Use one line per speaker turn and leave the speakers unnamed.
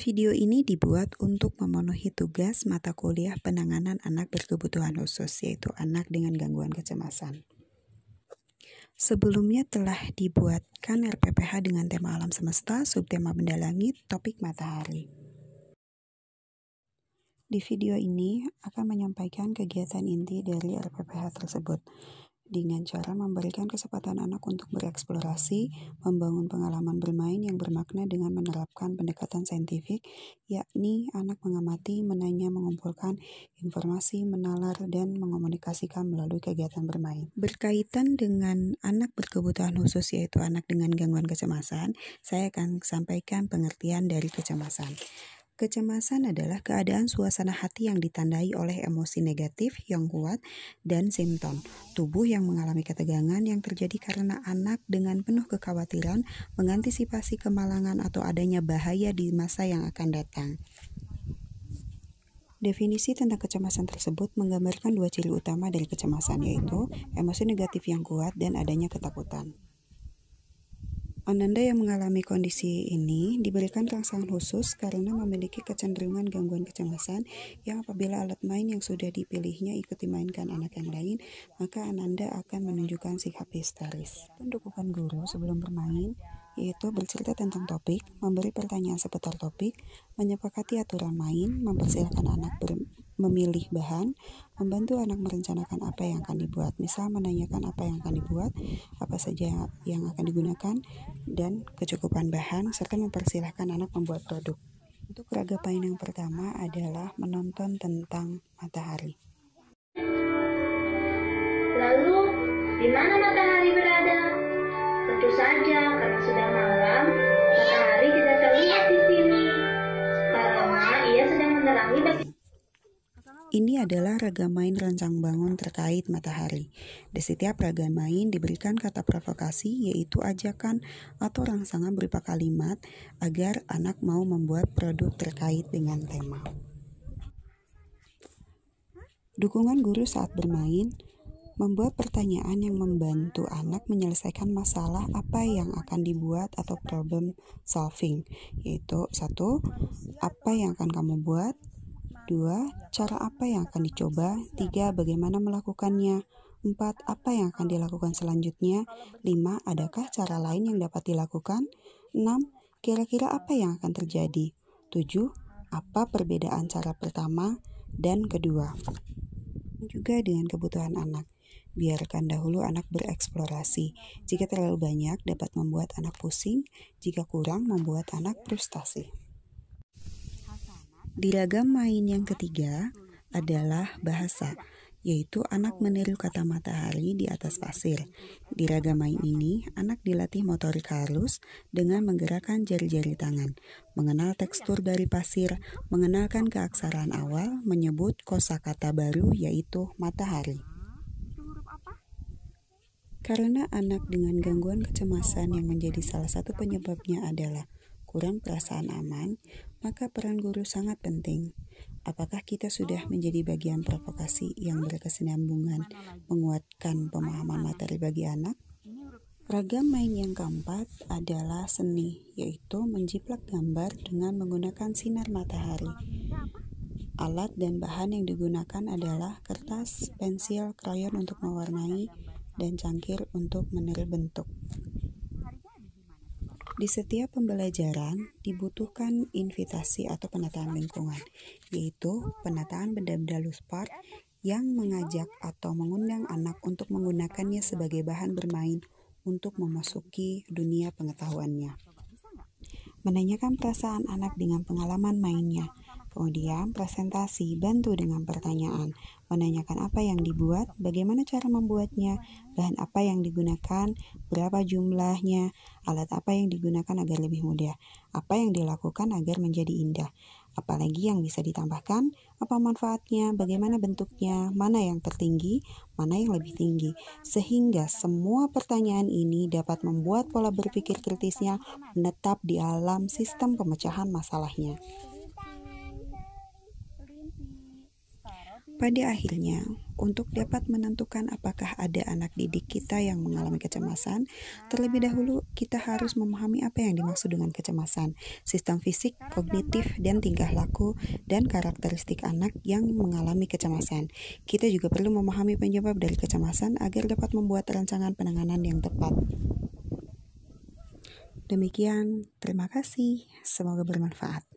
Video ini dibuat untuk memenuhi tugas mata kuliah penanganan anak berkebutuhan khusus, yaitu anak dengan gangguan kecemasan. Sebelumnya telah dibuatkan RPPH dengan tema alam semesta, subtema benda langit, topik matahari. Di video ini akan menyampaikan kegiatan inti dari RPPH tersebut dengan cara memberikan kesempatan anak untuk bereksplorasi, membangun pengalaman bermain yang bermakna dengan menerapkan pendekatan saintifik, yakni anak mengamati, menanya, mengumpulkan informasi, menalar, dan mengomunikasikan melalui kegiatan bermain. Berkaitan dengan anak berkebutuhan khusus, yaitu anak dengan gangguan kecemasan, saya akan sampaikan pengertian dari kecemasan. Kecemasan adalah keadaan suasana hati yang ditandai oleh emosi negatif yang kuat dan simptom tubuh yang mengalami ketegangan yang terjadi karena anak dengan penuh kekhawatiran mengantisipasi kemalangan atau adanya bahaya di masa yang akan datang. Definisi tentang kecemasan tersebut menggambarkan dua ciri utama dari kecemasan, yaitu emosi negatif yang kuat dan adanya ketakutan. Ananda yang mengalami kondisi ini diberikan rangsangan khusus karena memiliki kecenderungan gangguan kecemasan yang apabila alat main yang sudah dipilihnya ikut dimainkan anak yang lain, maka Ananda akan menunjukkan sikap histeris. Dukungan guru sebelum bermain yaitu bercerita tentang topik, memberi pertanyaan seputar topik, menyepakati aturan main, mempersilahkan anak memilih bahan, membantu anak merencanakan apa yang akan dibuat, misal menanyakan apa yang akan dibuat, apa saja yang akan digunakan, dan kecukupan bahan, serta mempersilahkan anak membuat produk. Untuk raga main yang pertama adalah menonton tentang matahari.
Lalu, di mana matahari berada? Tentu saja, karena sudah malam, matahari tidak terlihat di sini, karena ia sedang menerangi bagi.
Ini adalah raga main rancang bangun terkait matahari. Di setiap raga main diberikan kata provokasi, yaitu ajakan atau rangsangan berupa kalimat agar anak mau membuat produk terkait dengan tema. Dukungan guru saat bermain membuat pertanyaan yang membantu anak menyelesaikan masalah apa yang akan dibuat atau problem solving, yaitu 1. Apa yang akan kamu buat? 2. Cara apa yang akan dicoba? 3. Bagaimana melakukannya? 4. Apa yang akan dilakukan selanjutnya? 5. Adakah cara lain yang dapat dilakukan? 6. Kira-kira apa yang akan terjadi? 7. Apa perbedaan cara pertama dan kedua? Juga dengan kebutuhan anak. Biarkan dahulu anak bereksplorasi. Jika terlalu banyak dapat membuat anak pusing, jika kurang membuat anak frustasi. Di ragam main yang ketiga adalah bahasa, yaitu anak meniru kata matahari di atas pasir. Di ragam main ini, anak dilatih motorik halus dengan menggerakkan jari-jari tangan, mengenal tekstur dari pasir, mengenalkan keaksaraan awal, menyebut kosakata baru yaitu matahari. Karena anak dengan gangguan kecemasan yang menjadi salah satu penyebabnya adalah kurang perasaan aman, maka peran guru sangat penting. Apakah kita sudah menjadi bagian provokasi yang berkesinambungan menguatkan pemahaman materi bagi anak? Ragam main yang keempat adalah seni, yaitu menjiplak gambar dengan menggunakan sinar matahari. Alat dan bahan yang digunakan adalah kertas, pensil, krayon untuk mewarnai, dan cangkir untuk meniru bentuk. Di setiap pembelajaran dibutuhkan invitasi atau penataan lingkungan, yaitu penataan benda-benda luspar yang mengajak atau mengundang anak untuk menggunakannya sebagai bahan bermain untuk memasuki dunia pengetahuannya. Menanyakan perasaan anak dengan pengalaman mainnya. Kemudian presentasi, bantu dengan pertanyaan, menanyakan apa yang dibuat, bagaimana cara membuatnya, bahan apa yang digunakan, berapa jumlahnya, alat apa yang digunakan agar lebih mudah, apa yang dilakukan agar menjadi indah, apalagi yang bisa ditambahkan, apa manfaatnya, bagaimana bentuknya, mana yang tertinggi, mana yang lebih tinggi, sehingga semua pertanyaan ini dapat membuat pola berpikir kritisnya menetap di alam sistem pemecahan masalahnya. Pada akhirnya, untuk dapat menentukan apakah ada anak didik kita yang mengalami kecemasan, terlebih dahulu kita harus memahami apa yang dimaksud dengan kecemasan, sistem fisik, kognitif, dan tingkah laku, dan karakteristik anak yang mengalami kecemasan. Kita juga perlu memahami penyebab dari kecemasan agar dapat membuat rancangan penanganan yang tepat. Demikian, terima kasih. Semoga bermanfaat.